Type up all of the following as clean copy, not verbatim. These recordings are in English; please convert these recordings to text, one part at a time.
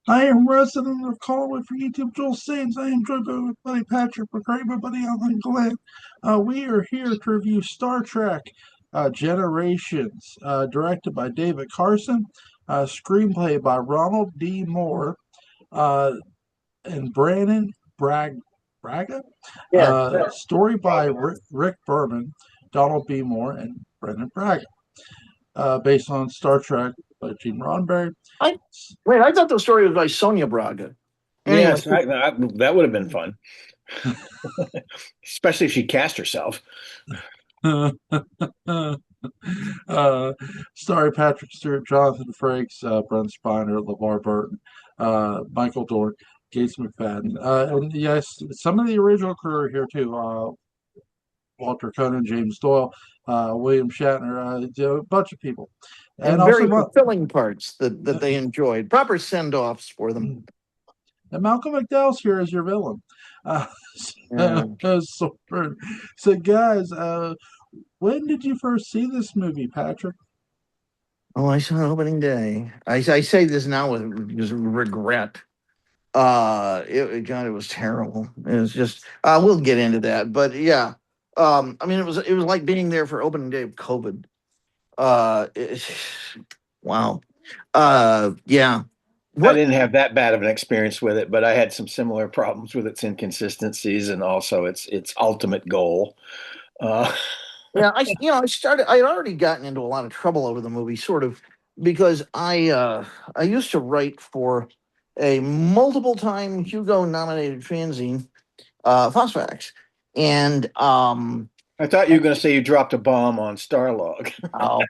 I am resident of Colwood for YouTube Joel Sains. I am joined by my buddy Patrick McCray, my buddy Alan Gallant. We are here to review Star Trek Generations, directed by David Carson, screenplay by Ronald D. Moore, uh, and Brandon Braga, Yeah, story by Rick Berman, Donald B. Moore, and Brendan Braga, based on Star Trek by Gene Roddenberry. I wait. I thought the story was by Sonia Braga. Anyway, Yes, that would have been fun, especially if she cast herself. Starring Patrick Stewart, Jonathan Frakes, Brent Spiner, LeVar Burton, Michael Dorn, Gates McFadden, and yes, some of the original crew are here too. Walter Conan, James Doyle, William Shatner, a bunch of people, and and also very fulfilling parts that they enjoyed. Proper send-offs for them. and Malcolm McDowell's here as your villain. Uh, Yeah. so, guys, when did you first see this movie, Patrick? Oh, I saw it opening day. I say this now with just regret. God, it was terrible. It was just. We'll get into that, but yeah. I mean, it was like being there for opening day of COVID. Uh, it- wow. Yeah. I What didn't have that bad of an experience with it, but I had some similar problems with its inconsistencies and also its ultimate goal. Uh, Yeah, I had already gotten into a lot of trouble over the movie, sort of, because I used to write for a multiple time Hugo nominated fanzine, Phosphax. And I thought you were going to say you dropped a bomb on Starlog. oh,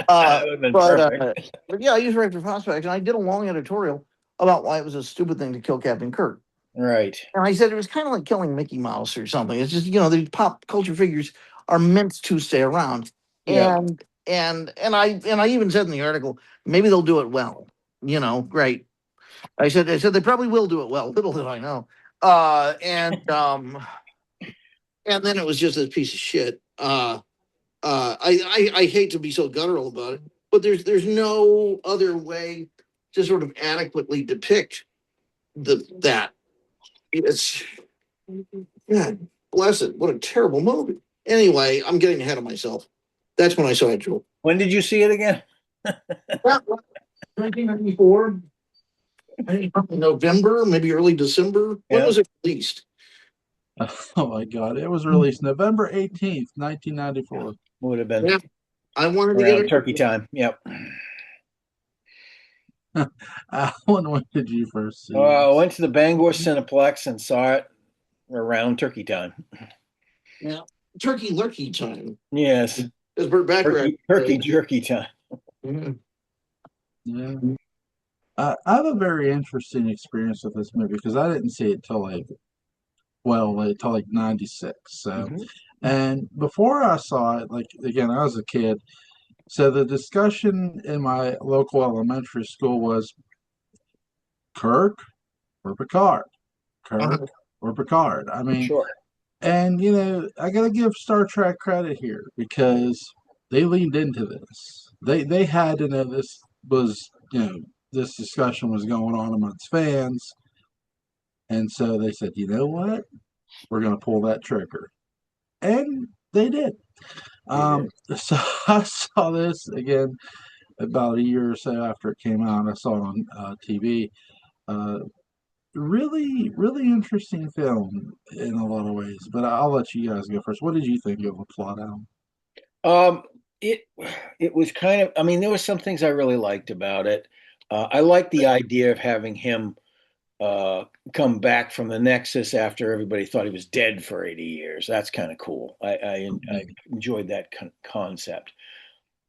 That would have been perfect. but yeah, I used to write for Phosphax, and I did a long editorial about why it was a stupid thing to kill Captain Kirk. Right. And I said it was kind of like killing Mickey Mouse or something. It's just, these pop culture figures are meant to stay around. Yeah. And I even said in the article, maybe they'll do it well. Great. I said they probably will do it well. Little did I know. And then it was just a piece of shit. I hate to be so guttural about it, but there's no other way to sort of adequately depict that. It's God bless it. What a terrible movie. Anyway, I'm getting ahead of myself. That's when I saw it, Joel. When did you see it again? 1994. I think November, maybe early December. When Yeah. was it released? Oh my God! It was released November 18th, 1994. Would have been Yeah, I wanted to get around it. turkey time. Yep. Alan, when did you first see I this? went to the Bangor Cineplex and saw it around turkey time. Yeah, turkey lurkey time, Yes. as Burt Bacharach Turkey said. jerky time. Yeah. Yeah, I have a very interesting experience with this movie because I didn't see it till till like '96. So, Mhm. and before I saw it, like again, I was a kid. So the discussion in my local elementary school was Kirk or Picard, Uh-huh. Kirk or Picard. I mean, Sure. and I got to give Star Trek credit here because they leaned into this. They had to know this was this discussion was going on amongst fans, and so they said, you know what, we're going to pull that trigger, and they did. They did. So I saw this again about a year or so after it came out. I saw it on TV. Uh, really, really interesting film in a lot of ways. But I'll let you guys go first. What did you think of the plot, Alan? Um, it it was kind of. I mean, there were some things I really liked about it. I liked the idea of having him uh, come back from the Nexus after everybody thought he was dead for 80 years. That's kind of cool. I enjoyed that concept.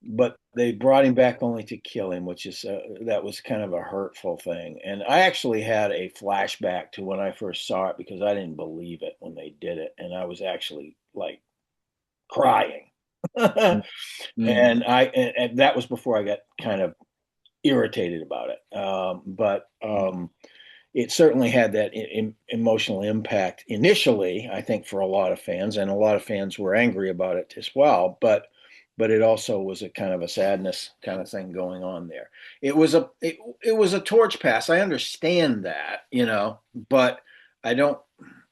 But they brought him back only to kill him, which is that was kind of a hurtful thing. And I actually had a flashback to when I first saw it because I didn't believe it when they did it, and I was actually like crying. Yeah, And that was before I got kind of irritated about it. But it certainly had that emotional impact initially, I think, for a lot of fans, and a lot of fans were angry about it as well. But but it also was a kind of a sadness kind of thing going on there. It was a torch pass. I understand that, but I don't.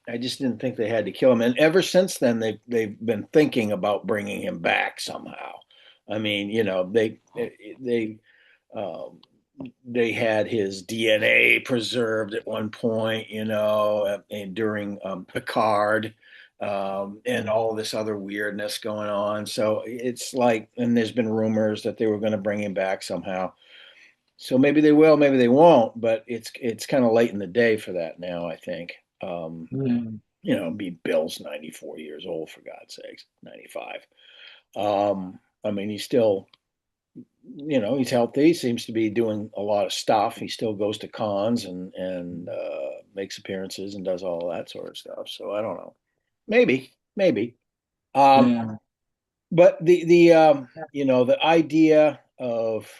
I just didn't think they had to kill him. And ever since then, they've been thinking about bringing him back somehow. I mean, they um, they had his DNA preserved at one point, and during Picard, and all this other weirdness going on. So it's like, and there's been rumors that they were going to bring him back somehow. So maybe they will, maybe they won't, but it's kind of late in the day for that now, I think. Yeah. Bill's 94 years old, for God's sakes, 95. I mean, he's still, he's healthy. He seems to be doing a lot of stuff. He still goes to cons and makes appearances and does all that sort of stuff. So I don't know. Maybe. Um, Yeah. but the idea of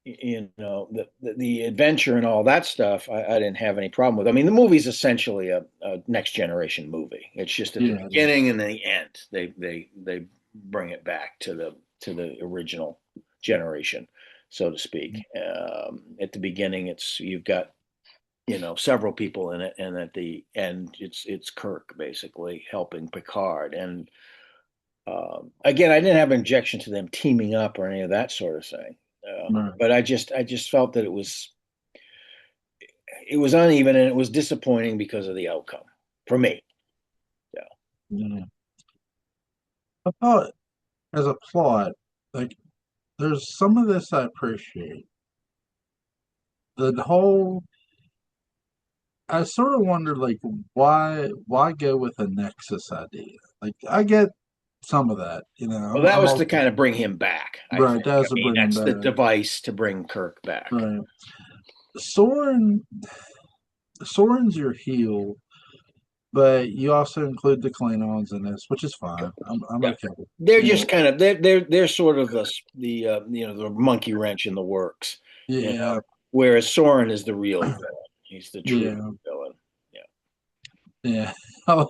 the adventure and all that stuff, I didn't have any problem with. I mean, the movie's essentially a next generation movie. It's just at the Yeah. beginning and the end. They bring it back to the original generation, so to speak. At the beginning, you've got several people in it, and at the end, it's Kirk basically helping Picard. And again, I didn't have an objection to them teaming up or any of that sort of thing. Right. But I just felt that it was uneven and it was disappointing because of the outcome for me. Yeah. Yeah. I thought as a plot, like there's some of this I appreciate. The whole I sort of wondered like why go with a Nexus idea? Like I get some of that, Well, I'm, that I'm was to okay. kind of bring him back, I Right, think. I that's to mean, bring him that's the back. device to bring Kirk back. Right. Soren Soren's your heel, but you also include the Klingons in this, which is fine. I'm Yeah. okay. They're You just know, kind of they're sort of the monkey wrench in the works, you know. yeah, Whereas Soren is the real villain. He's the true yeah, villain. Yeah. yeah. Oh,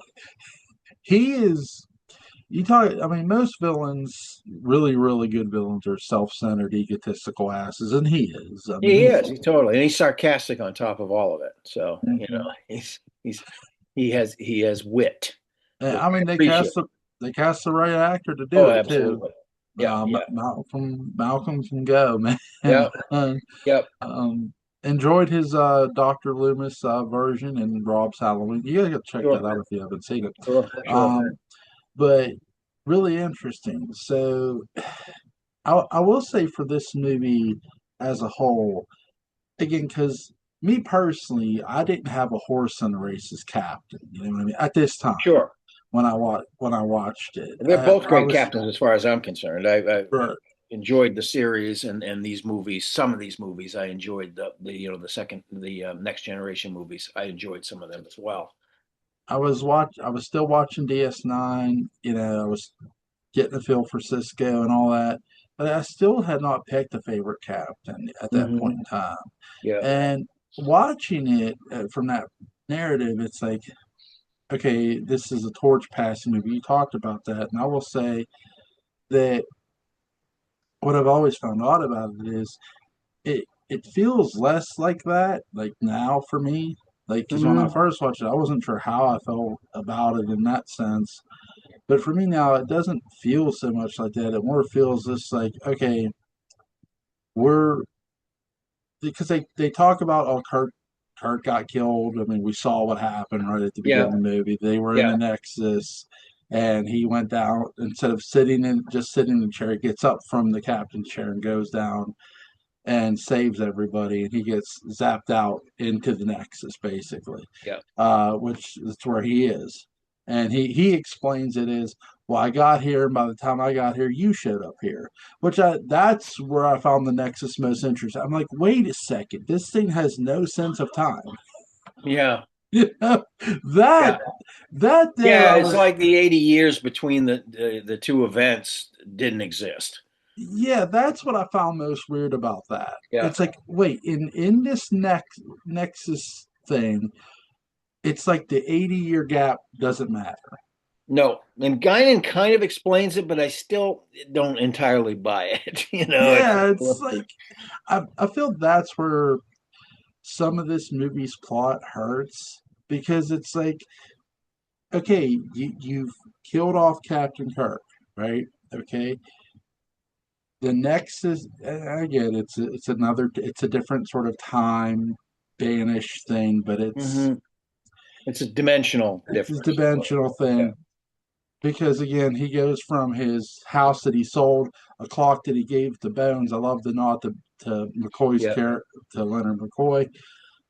he is. You talk. I mean, most villains, really, really good villains, are self-centered, egotistical asses, and he is. I mean, He he's. is. He's totally, and he's sarcastic on top of all of it. So Mhm. he's he has wit, And, which I I mean, appreciate. they cast the right actor to do Oh, it too. absolutely. Yeah, yeah, Malcolm can go, man. yeah, Um, yep. um, enjoyed his Dr. Loomis version in Rob's Halloween. You gotta go check Sure, that out if you haven't seen it. sure. Um, but really interesting. So I will say for this movie as a whole, again, because me personally, I didn't have a horse in the race as captain. You know what I mean? At this time, Sure. when I watched it, They're both I great was captains as far as I'm concerned. I right. enjoyed the series and these movies. Some of these movies I enjoyed the Next Generation movies. I enjoyed some of them as well. I was still watching DS9. I was getting a feel for Cisco and all that, but I still had not picked a favorite captain at that point Hmm. in time. Yeah. And watching it from that narrative, it's like, okay, this is a torch passing movie. You talked about that, and I will say that what I've always found odd about it is it feels less like that, like now for me. Like, because when I Hmm. first watched it, I wasn't sure how I felt about it in that sense. But for me now, it doesn't feel so much like that. It more feels just like, okay, we're because they talk about, oh, Kurt got killed. I mean, we saw what happened right at the Yeah. beginning of the movie. They were in Yeah. the Nexus, and he went down instead of sitting in the chair. He gets up from the captain's chair and goes down and saves everybody, and he gets zapped out into the Nexus basically, Yeah. which is where he is. And he explains it as, well, I got here, and by the time I got here, you showed up here. That's where I found the Nexus most interesting. I'm like, wait a second, this thing has no sense of time. Yeah. You know, that Yeah. that there Yeah. I It's was like the 80 years between the two events didn't exist. yeah, that's what I found most weird about that. Yeah. It's like, wait, in this Nexus thing, it's like the 80-year gap doesn't matter. No, and Guinan kind of explains it, but I still don't entirely buy it. Yeah, it's like I feel that's where some of this movie's plot hurts because it's like, okay, you've killed off Captain Kirk, right? Okay, the next is again, it's a different sort of time banish thing, but Mhm. It's a dimensional it's a difference. dimensional Yeah. thing because again, he goes from his house that he sold, a clock that he gave to Bones. I love the nod to McCoy's Yeah. character, to Leonard McCoy.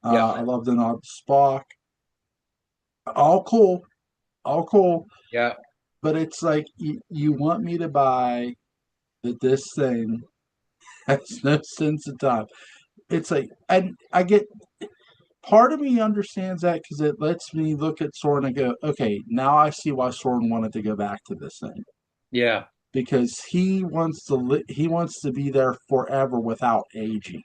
Yeah. I love the nod to Spock. All cool, all cool. Yeah. But it's like you want me to buy that this thing has no sense of time. It's like, and I get part of me understands that because it lets me look at Soren and go, okay, now I see why Soren wanted to go back to this thing Yeah. because he wants to be there forever without aging.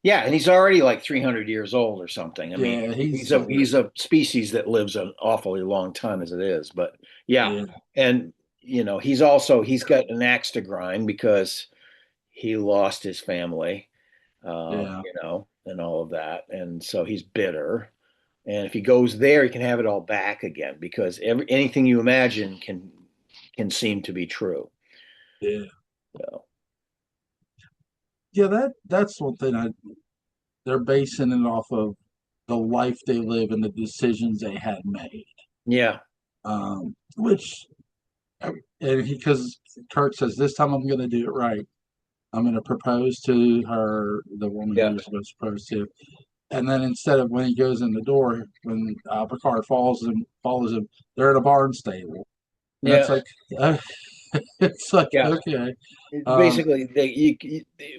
Yeah, and he's already like 300 years old or something. I mean, Yeah, he's a species that lives an awfully long time as it is. But yeah, yeah, and he's got an axe to grind because he lost his family, yeah, and all of that, and so he's bitter. And if he goes there, he can have it all back again because anything you imagine can seem to be true. yeah. So, Yeah, that's one thing they're basing it off of the life they live and the decisions they had made. yeah, Which and because Kirk says this time I'm going to do it right. I'm going to propose to her, the woman yeah, he was supposed to propose to, and then instead of when he goes in the door, when Picard follows him, they're in a barn stable, and it's yeah, like, uh, it's like yeah. okay, um, Basically,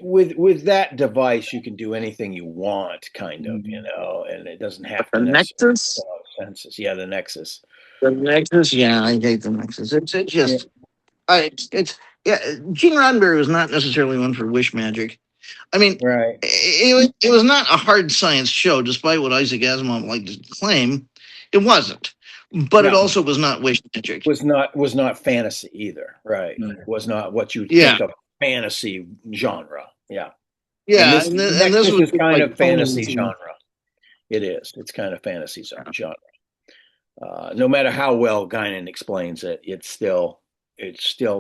with that device, you can do anything you want, kind of, and it doesn't have The to necessarily Nexus. make senses. Yeah, the Nexus. The Nexus. Yeah, I hate the Nexus. It's Yeah, just it's yeah. Gene Roddenberry was not necessarily one for wish magic. I mean, right. it was not a hard science show, despite what Isaac Asimov liked to claim. It wasn't, but it No, also was not wish magic. was not fantasy either. Right. no, It was not what you'd Yeah, think of fantasy genre. Yeah. And yeah, this and this Nexus was is just kind like of fantasy bones and genre. It is. It's kind of fantasy genre. No matter how well Guinan explains it, it's still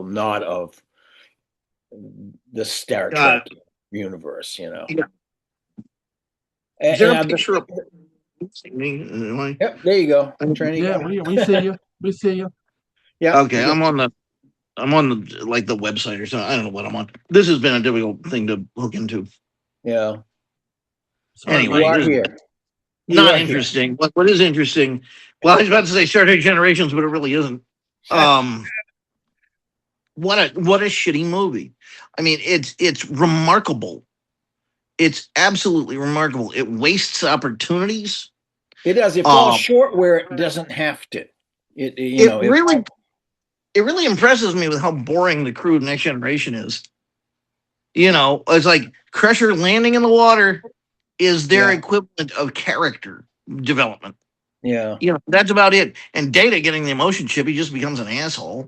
not of the Star uh, Trek universe. yeah. Is And there a I've picture of me? Am I? yep, there you go, Trini. yeah, we see you, we see you. Yeah, Okay, I'm on the like the website or something. I don't know what I'm on. This has been a difficult thing to hook into. yeah. Sorry, You Anyway, are there's here. You not are here. interesting. What is interesting? Well, I was about to say Star Trek Generations, but it really isn't. Um, what a shitty movie. I mean, it's remarkable. It's absolutely remarkable. It wastes opportunities. It does. It falls Um, short where it doesn't have to. it really it really impresses me with how boring the crew of Next Generation is. It's like Crusher landing in the water is their yeah, equivalent of character development. yeah. That's about it. And Data getting the emotion chip, he just becomes an asshole.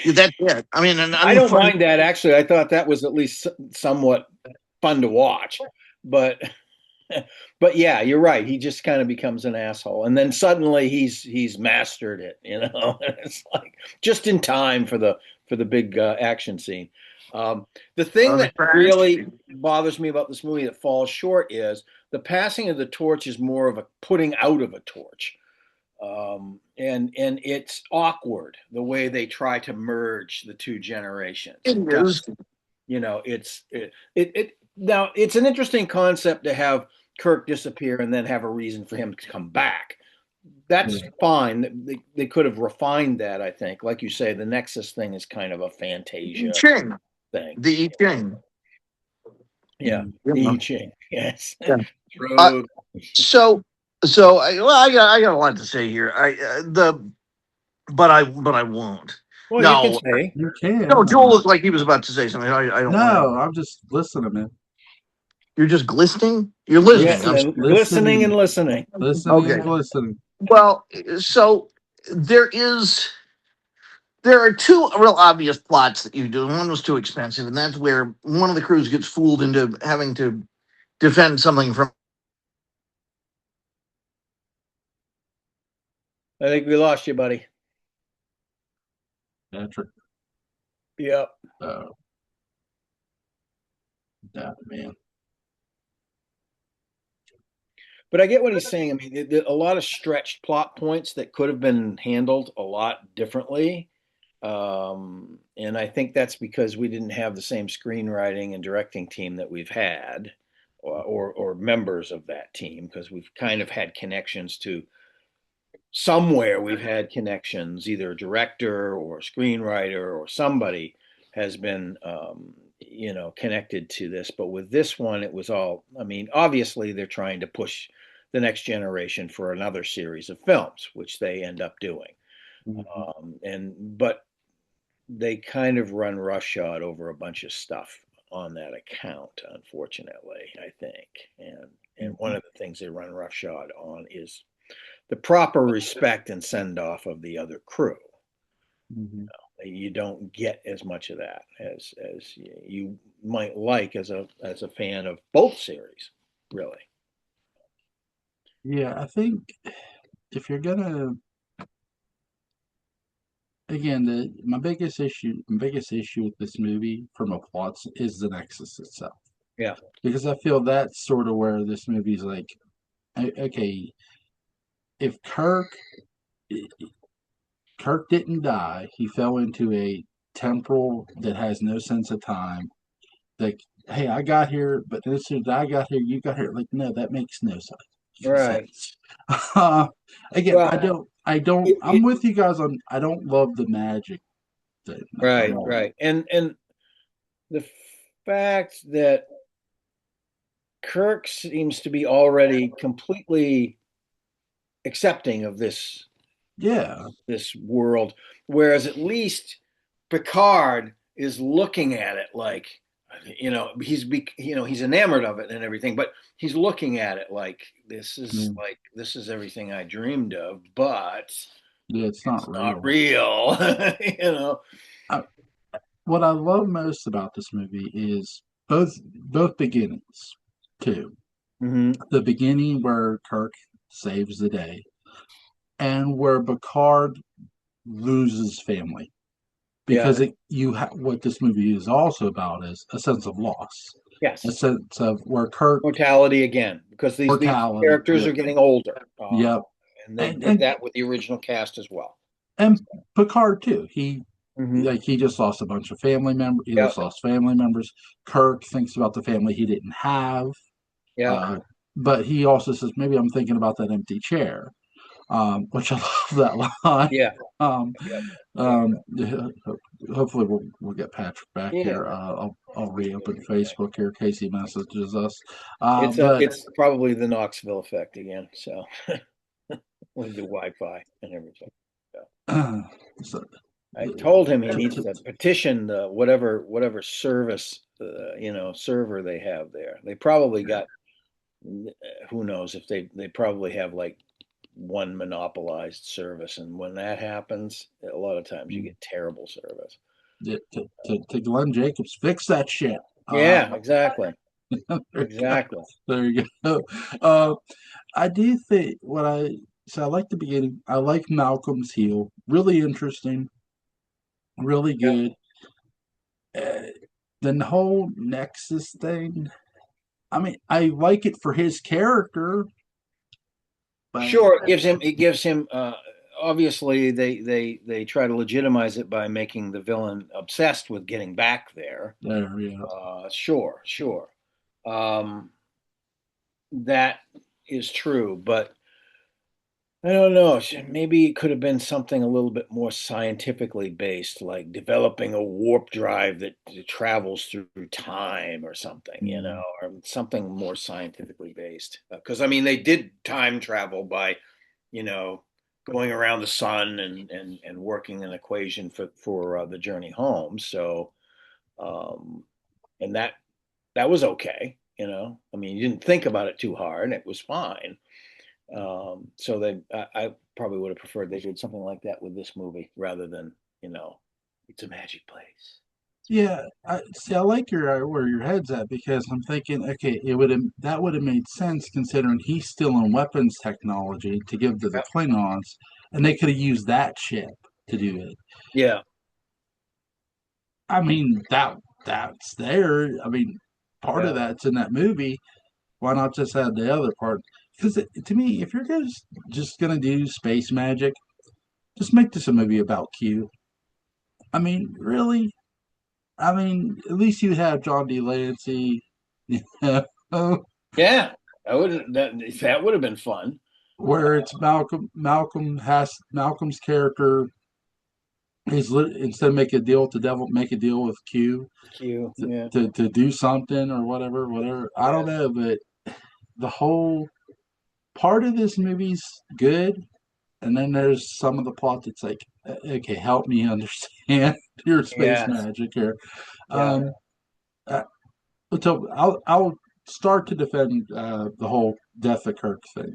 That's it. I mean, I don't mind that actually. I thought that was at least somewhat fun to watch, but but yeah, you're right. He just kind of becomes an asshole, and then suddenly he's mastered it. It's like just in time for the big action scene. The thing the that crash. really bothers me about this movie that falls short is the passing of the torch is more of a putting out of a torch, and it's awkward the way they try to merge the two generations. It is. It now it's an interesting concept to have Kirk disappear and then have a reason for him to come back. That's fine. They could have refined that, I think. Like you say, the Nexus thing is kind of a Fantasia Ching. thing. The Ching. Yeah, Yeah. the I Ching. Yes. Yeah. Road. So I got a lot to say here. But I won't. Well, No, you can say. You can. no. Joel looked like he was about to say something. I don't. No, I'm just listening, man. You're just glistening. You're Yes, listening. and listening and listening. Listening Okay. and listening. Well, so there is there are two real obvious plots that you do, and one was too expensive, and that's where one of the crews gets fooled into having to defend something from. I think we lost you, buddy. Patrick. Yep. Uh, that man. But I get what he's saying. I mean, a lot of stretched plot points that could have been handled a lot differently. And I think that's because we didn't have the same screenwriting and directing team that we've had, or members of that team, because we've kind of had connections to somewhere. We've had connections, either a director or a screenwriter or somebody has been, connected to this. But with this one, it was all. I mean, obviously they're trying to push the next generation for another series of films, which they end up doing. But they kind of run roughshod over a bunch of stuff on that account, unfortunately, I think. And one of the things they run roughshod on is the proper respect and send off of the other crew. Mm-hmm. You don't get as much of that as you might like as a fan of both series, really. Yeah, I think if you're gonna, again, my biggest issue with this movie from a plot is the Nexus itself, Yeah. because I feel that's sort of where this movie's like, okay, if Kirk didn't die, he fell into a temporal that has no sense of time. Like, hey, I got here, but as soon as I got here, you got here. Like, no, that makes no Right. sense. Uh, again, Well, I'm with you guys on. I don't love the magic thing. Like, I right, don't. right. And the fact that Kirk seems to be already completely accepting of Yeah. this world, whereas at least Picard is looking at it like, he's enamored of it and everything, but he's looking at it like Mm. this is everything I dreamed of, but Yeah, it's not it's not real. real. you know. I, what I love most about this movie is both beginnings too. Hmm. The beginning where Kirk saves the day, and where Picard loses family, Yeah. because what this movie is also about is a sense of loss, a Yes. sense of where Kirk Mortality again, because these mortality. characters Yep, are getting older, yep, and they and did and that with the original cast as well. and Picard too. Hmm. He just lost a bunch of family members. He Yep. just lost family members. Kirk thinks about the family he didn't have, Yeah. uh, but he also says maybe I'm thinking about that empty chair, which I love that line. Yeah. Um, Yep. Yep. yeah, hopefully we'll get Patrick back Yeah. here. I'll reopen Facebook here in case he messages us. But It's probably the Knoxville effect again. So with the Wi-Fi and everything. So so, I told him he to, needs to, to petition the whatever service server they have there. They probably got, who knows if they probably have like one monopolized service, and when that happens, a lot of times you get terrible service. to Glenn Jacobs, fix that shit. Yeah, exactly. There you go. Exactly. There you go. Uh, I do think I like the beginning. I like Malcolm's heel. Really interesting. Really Yep. good. Uh, the whole Nexus thing. I mean, I like it for his character, but Sure, it gives him obviously they try to legitimize it by making the villain obsessed with getting back there. there, yeah. Sure, sure. Um, that is true, but I don't know. Maybe it could have been something a little bit more scientifically based, like developing a warp drive that travels through time or something, Mm, or something more scientifically based. Because I mean, they did time travel by, you know, going around the sun and working an equation for the journey home. So, um, and that was okay. I mean, you didn't think about it too hard, and it was fine. So they, probably would have preferred they did something like that with this movie rather than, it's a magic place. Yeah, I see. I like your where your head's at because I'm thinking, okay, it would have that would have made sense considering he's still in weapons technology to give to the Yep. Klingons, and they could have used that ship to do it. Yeah. I mean that's there. I mean, part Yeah. of that's in that movie. Why not just have the other part? Because to me, if you're guys just gonna do space magic, just make this a movie about Q. I mean, really? I mean, at least you have John D. Lancey, you know, Yeah. That would have been fun. where it's Malcolm's character. Instead of make a deal with the devil, make a deal with Q Q. Yeah. to do something or whatever. I Yeah. don't know, but the whole part of this movie's good, and then there's some of the plot that's like, okay, help me understand your space Yes. magic here. Yeah. Um, uh, so I'll start to defend the whole death of Kirk thing.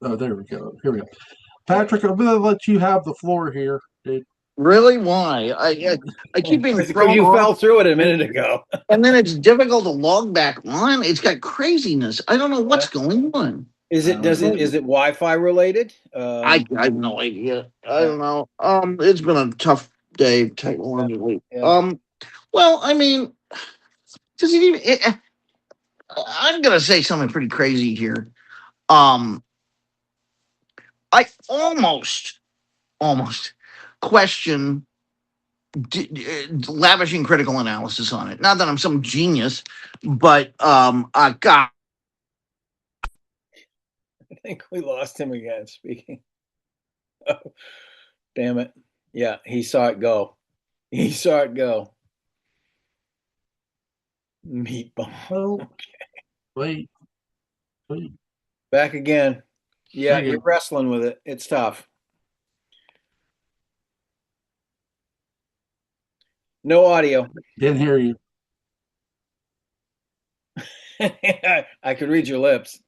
Oh, there we go. Here we go. Yeah. Patrick, I'm gonna let you have the floor here, dude. Really? Why? I keep being Because thrown you off, fell through it a minute ago. and then it's difficult to log back on. It's got craziness. I don't know what's going on. Is I it don't does know. it is it Wi-Fi related? I have no idea. I Yeah. don't know. It's been a tough day technologically. Yeah. Well, I mean, does it even? I'm gonna say something pretty crazy here. Um, I almost question lavishing critical analysis on it. Not that I'm some genius, but God, I think we lost him again. Speaking. Oh, damn it. Yeah, he saw it go. He saw it go. Meatball. Oh, wait, wait. Back again. Yeah, There you you're go. wrestling with it. It's tough. No audio. Didn't hear you. I could read your lips.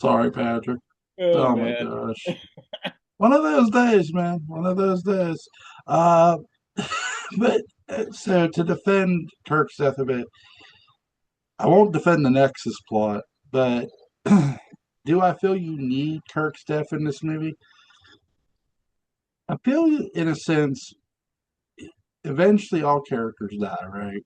Sorry, Patrick. Oh Oh my man. gosh. One of those days, man. One of those days. Uh, but so to defend Kirk's death a bit, I won't defend the Nexus plot, but do I feel you need Kirk's death in this movie? I feel, in a sense, eventually all characters die, right?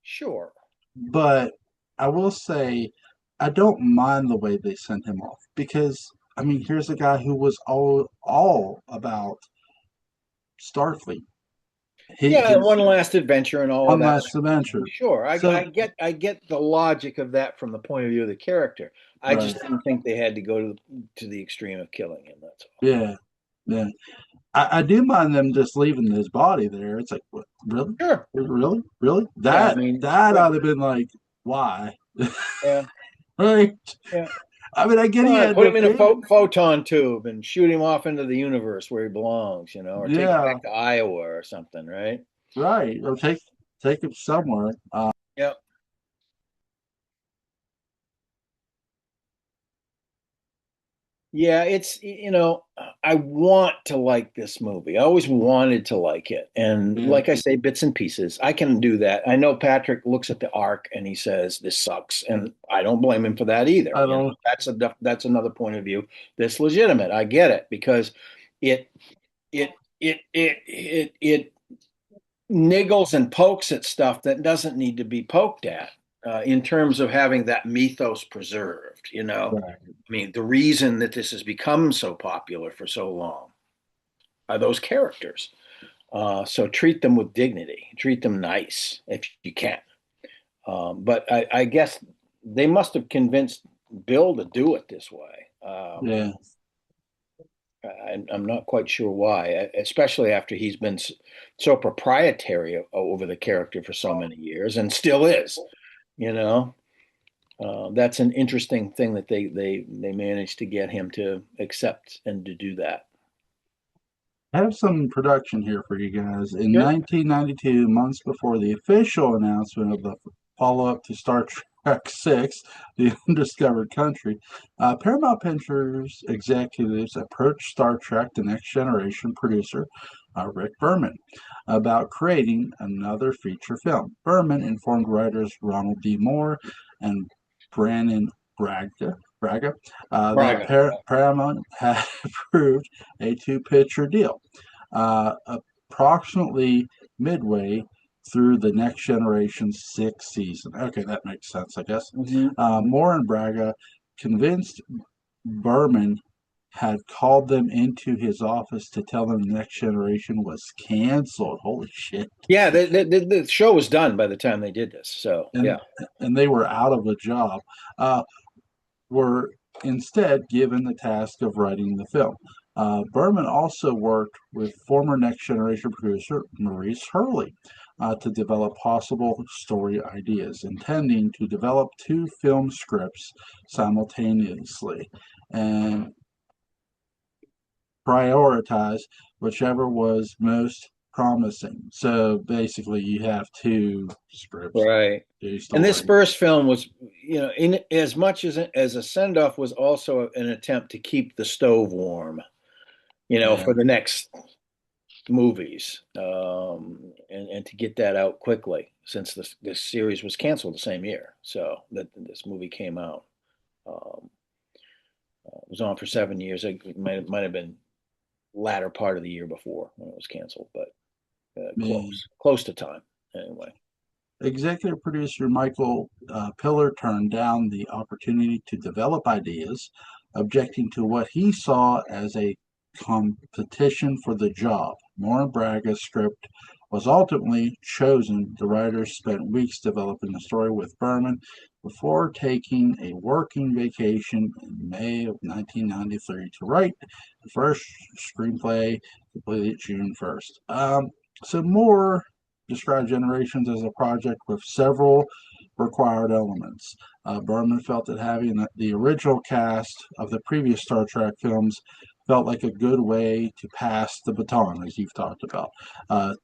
Sure. But I will say, I don't mind the way they sent him off because, I mean, here's a guy who was all about Starfleet. Yeah, His one last adventure and all of one that. last adventure. Sure, So, I get the logic of that from the point of view of the character. I right, just didn't think they had to go to the extreme of killing him. That's all. yeah, yeah. I do mind them just leaving his body there. It's like, what, really, Sure. really? Yeah, I That mean, that but ought to have been like, why, yeah, right? yeah. I mean, I get Come he on, had put no him in a family. photon tube and shoot him off into the universe where he belongs, or take him Yeah, back to Iowa or something, right? right. Or take him somewhere. Yep. Yeah, I want to like this movie. I always wanted to like it. And Yeah, like I say, bits and pieces. I can do that. I know Patrick looks at the arc and he says, this sucks. And I don't blame him for that either. I don't. That's another point of view that's legitimate. I get it because it it niggles and pokes at stuff that doesn't need to be poked at in terms of having that mythos preserved. Right. I mean, the reason that this has become so popular for so long are those characters. So treat them with dignity, treat them nice if you can. But I guess they must have convinced Bill to do it this way. Yeah, I'm not quite sure why, especially after he's been so proprietary over the character for so many years and still is, you know. That's an interesting thing that they managed to get him to accept and to do that. I have some production here for you guys. In Sure. 1992, months before the official announcement of the follow-up to Star Trek VI, The Undiscovered Country, Paramount Pictures executives approached Star Trek The Next Generation producer Rick Berman about creating another feature film. Berman informed writers Ronald D. Moore and Brandon Braga that Braga. Paramount had approved a two-picture deal. Uh, Approximately midway through the Next Generation sixth season. Okay, that makes sense, I guess. Moore and Braga, convinced Berman had called them into his office to tell them the Next Generation was canceled. Holy shit. Yeah, the show was done by the time they did this. So, And yeah. and they were out of a job. Were instead given the task of writing the film. Berman also worked with former Next Generation producer Maurice Hurley to develop possible story ideas, intending to develop two film scripts simultaneously and prioritize whichever was most promising. So basically, you have two scripts, Right. two And this stories. first film was, in as much as a send off was also an attempt to keep the stove warm, Yeah. for the next movies, and to get that out quickly since this series was canceled the same year. So that this movie came out. Um, it was on for 7 years. It might have been latter part of the year before when it was canceled, but Yeah. close to time anyway. Executive producer Michael Piller turned down the opportunity to develop ideas, objecting to what he saw as a competition for the job. Moore and Braga's script was ultimately chosen. The writers spent weeks developing the story with Berman before taking a working vacation in May of 1993 to write the first screenplay, completed June 1st. So Moore described Generations as a project with several required elements. Berman felt that having the original cast of the previous Star Trek films felt like a good way to pass the baton, as you've talked about,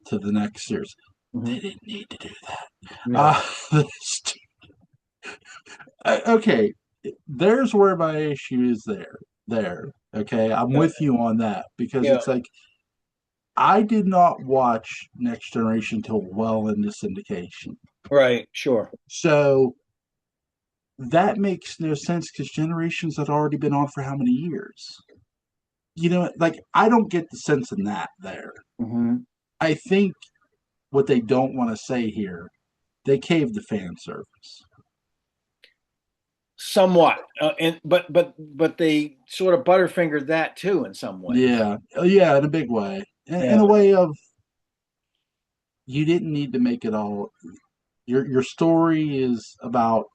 to the next series. They didn't need to do that. No. Okay, there's where my issue is there. There, okay, I'm with you on that because Yeah. it's like I did not watch Next Generation till well into syndication. Right. Sure. So that makes no sense because Generations had already been on for how many years? Like I don't get the sense in that there. Mm-hmm. I think what they don't want to say here, they caved the fan service. Somewhat, but they sort of butterfingered that too in some ways. Yeah, in a big way. In Yeah. a way of you didn't need to make it all. Your story is about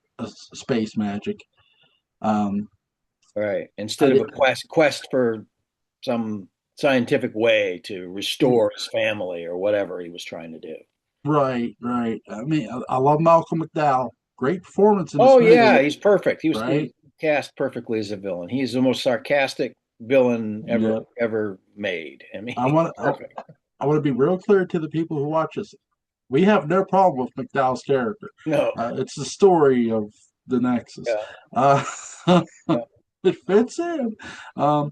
space magic. Um, Right. I Instead of did, a quest for some scientific way to restore his family or whatever he was trying to do. right, right. I mean, I love Malcolm McDowell. Great performance in this Oh movie, yeah, he's perfect. right? He cast perfectly as a villain. He's the most sarcastic villain Yeah. ever made. I mean, I he's want perfect. I want to be real clear to the people who watch this. We have no problem with McDowell's character. No. It's the story of the Nexus. Yeah. Uh, Yeah. it fits in. Um,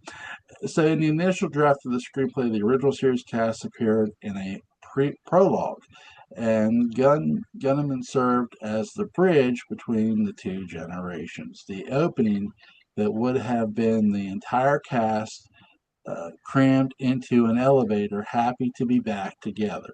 so, in the initial draft of the screenplay, the original series cast appeared in a prologue, and Gunneman served as the bridge between the two generations. The opening that would have been the entire cast crammed into an elevator, happy to be back together.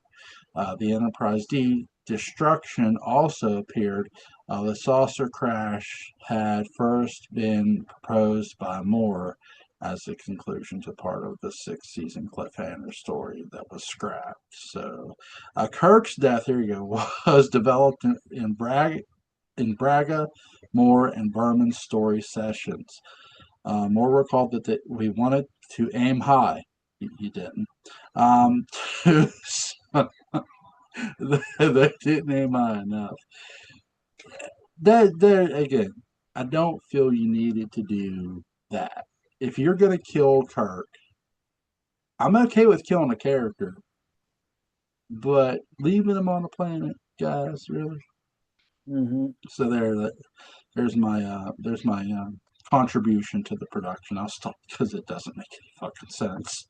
The Enterprise D destruction also appeared. The saucer crash had first been proposed by Moore as the conclusion to part of the sixth season cliffhanger story that was scrapped. So, Kirk's death, here you go, was developed in Braga, Moore, and Berman's story sessions. Moore recalled that we wanted to aim high. You didn't. Um, to, they didn't aim high enough. There again, I don't feel you needed to do that. If you're gonna kill Kirk, I'm okay with killing a character, but leaving him on the planet, guys, really. Hmm. So there's my contribution to the production. I'll stop because it doesn't make any fucking sense.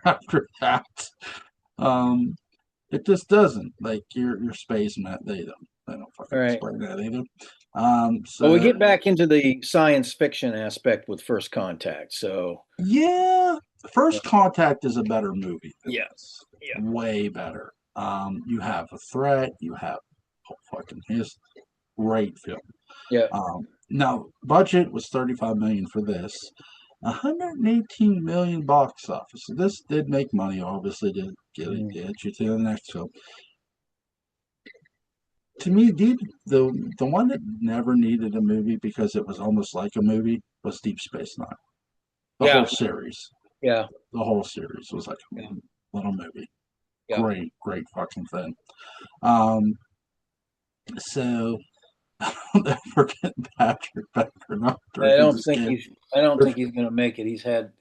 After that, um, it just doesn't. Like your spacemen, they don't All fucking right. explain that either. Well, we So get back into the science fiction aspect with First Contact. So, yeah, yeah, First Contact is a better movie than yeah, this. yeah. Way better. You have a threat. You have fucking his great film. Yeah. Now budget was 35 million for this. 118 million box office. So this did make money, obviously, to Mhm. get you to the next film. To me, the one that never needed a movie because it was almost like a movie was Deep Space Nine. The whole Yeah. series. Yeah. The whole series was like a Yeah. little movie. Yeah. Great, great fucking thing. Um, so don't forget Patrick Becker not I directing don't this think game. he's. I don't think he's going to make it. He's had.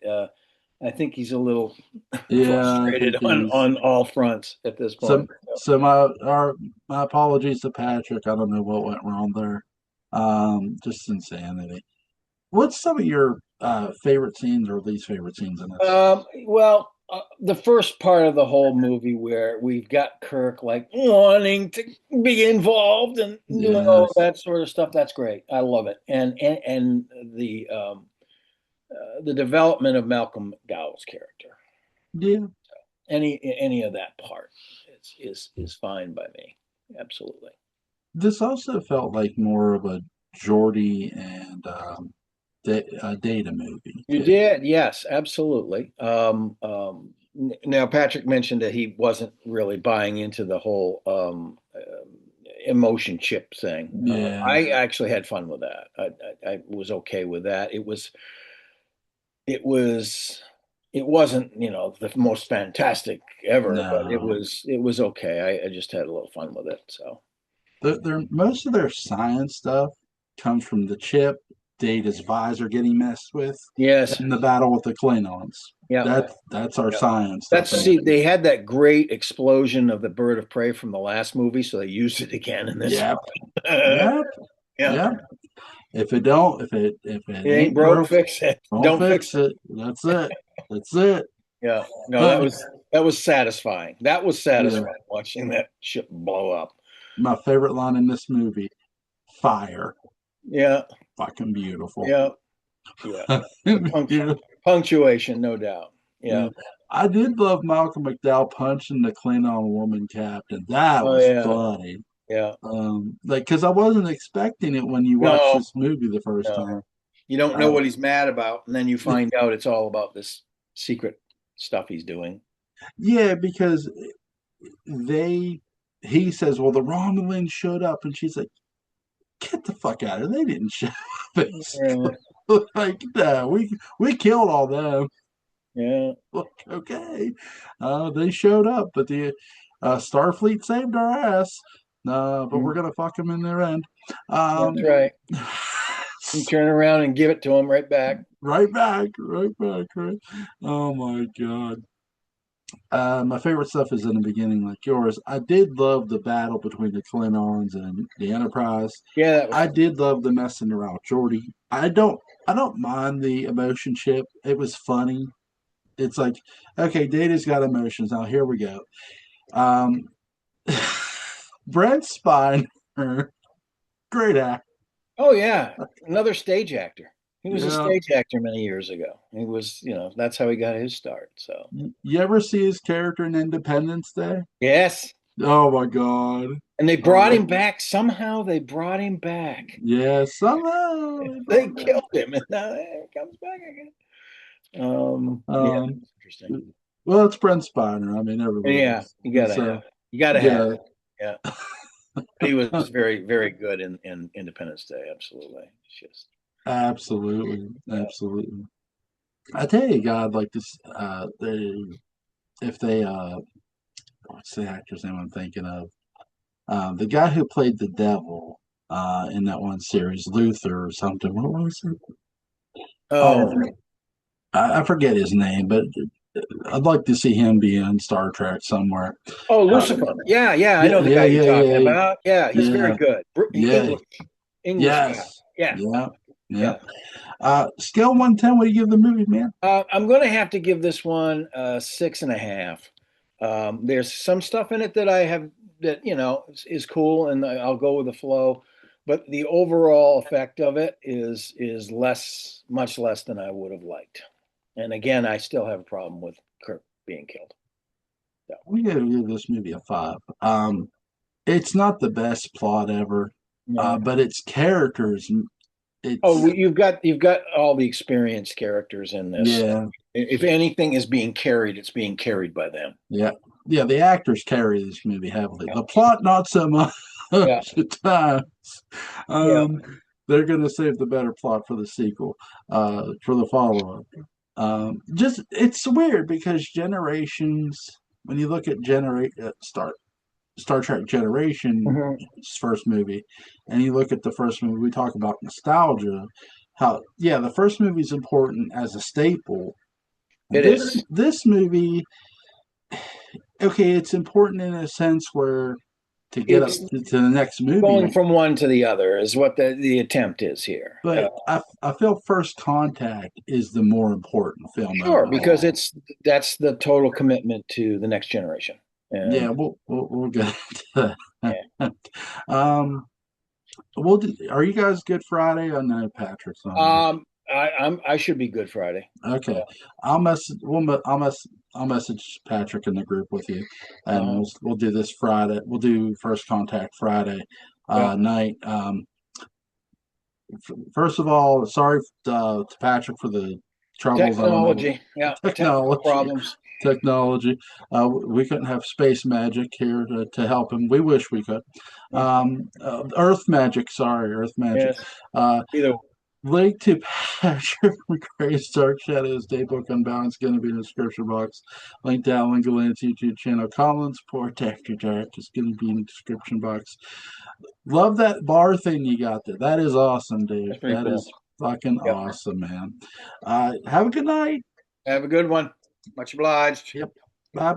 I think he's a little Yeah, I frustrated think he's on all fronts at this so. point. So my apologies to Patrick. I don't know what went wrong there. Just insanity. What's some of your favorite scenes or least favorite scenes in this? Well, the first part of the whole movie where we've got Kirk like wanting to be involved and doing all Yes. that sort of stuff. That's great. I love it. And the development of Malcolm McDowell's character. Yeah. Any of that part is fine by me. Absolutely. This also felt like more of a Geordie and Data movie You too. did, yes, absolutely. Now, Patrick mentioned that he wasn't really buying into the whole emotion chip thing. Yeah. I actually had fun with that. I was okay with that. It was, it wasn't, the most fantastic ever, but No. it was okay. I just had a little fun with it. So, Most of their science stuff comes from the chip, Data's visor getting messed with, yes, and the battle with the Klingons. yeah. That's our Yeah. science stuff. That's see, they had that great explosion of the bird of prey from the last movie, so they used it again in this Yep. one. Yep. Yeah. Yep. If it It ain't ain't broke, broke, fix it. don't Don't fix fix it. it. That's it. That's it. Yeah. No, Uh, that was satisfying. That was yeah. satisfying watching that ship blow up. My favorite line in this movie: "Fire, Yeah. fucking beautiful." Yeah. Yeah. The Yeah. punctuation, no doubt. Yeah. Yeah. I did love Malcolm McDowell punching the Klingon woman captain. That Oh was yeah. funny. Yeah. Like, because I wasn't expecting it when you watch No, this movie the first no. time. You don't know Uh, what he's mad about, and then you find out it's all about this secret stuff he's doing. yeah, because they, he says, well, the Romulans showed up, and she's like, get the fuck out of here. They didn't show up. Yeah. Basically. Like, no, we killed all them. Yeah. Like, okay. They showed up, but the Starfleet saved our ass. But we're Mhm. gonna fuck them in their end. That's Um, right. You turn around and give it to him right back. right back, right back, right. Oh my god. My favorite stuff is in the beginning, like yours. I did love the battle between the Klingons and the Enterprise. Yeah, that was I fun. did love the messing around with Geordi. I don't mind the emotion chip. It was funny. It's like, okay, Data's got emotions. Now here we go. Um, Brent Spiner, great actor. Oh yeah, another stage actor. He was a Yeah. stage actor many years ago. He was, that's how he got his start. So You ever see his character in Independence Day? yes, Oh my God. and they brought him back somehow. They brought him back. Yeah, somehow they brought They him back. killed him, and now he comes back again. Yeah, Um, interesting. well, it's Brent Spiner. I mean, everybody Yeah, loves. you gotta have So, it. You gotta have yeah, it. Yeah, but he was very, very good in Independence Day. Absolutely. It's just absolutely, yeah. absolutely. I tell you, God, like this. If they, what's the actor's name I'm thinking of? The guy who played the devil. in that one series, Luther or something. What was it? Oh, Oh, I forget his name, but I'd like to see him be in Star Trek somewhere. oh, Uh, Lucifer. Yeah, yeah, I yeah, know the yeah, guy you're yeah, talking yeah, about. Yeah, he's very yeah, good. yeah. English guy. Yes, Yeah, yeah, yeah. yeah. Scale 1 to 10. What do you give the movie, man? I'm going to have to give this one a 6.5. There's some stuff in it that I have that is cool, and I'll go with the flow. But the overall effect of it is much less than I would have liked. And again, I still have a problem with Kirk being killed. So, We gotta give this movie a 5. It's not the best plot ever, no. but its characters. Oh, It's you've got all the experienced characters in this. yeah, If anything is being carried, it's being carried by them. yeah, yeah. The actors carry this movie heavily. Yeah, The plot, not so much yeah, at times. yeah. Um, they're gonna save the better plot for the sequel, for the follow up. Just it's weird because Generations. When you look at Star Trek Generation's Mhm. first movie, and you look at the first movie, we talk about nostalgia. How yeah, the first movie is important as a staple. It is. This movie, okay, it's important in a sense where to get up It's to the next movie, going from one to the other is what the attempt is here. but I feel First Contact is the more important film Sure, because overall. that's the total commitment to the next generation. Yeah, And we'll get to yeah, that. um, are you guys Good Friday? I know Patrick's on it. I should be Good Friday. Okay, Yeah. I'll mess. We'll. I'll message Patrick in the group with you, and Uh-huh. we'll do this Friday. We'll do First Contact Friday Yeah. night. First of all, sorry to Patrick for the troubles. I don't know Technology. Yeah. Technical technology. problems. Technology. We couldn't have space magic here to help him. We wish we could. Mm. Earth magic. Sorry, Earth magic. Yes. Uh, Either Link to Patrick McCray's Dark Shadows Daybook Unbound is going to be in the description box. Link to Alan Gallant's YouTube channel. Collins Port After Dark is going to be in the description box. Love that bar thing you got there. That is awesome, dude. That's pretty That cool. is fucking Yep. awesome, man. Have a good night. Have a good one. Much obliged. Yep. Bye bye.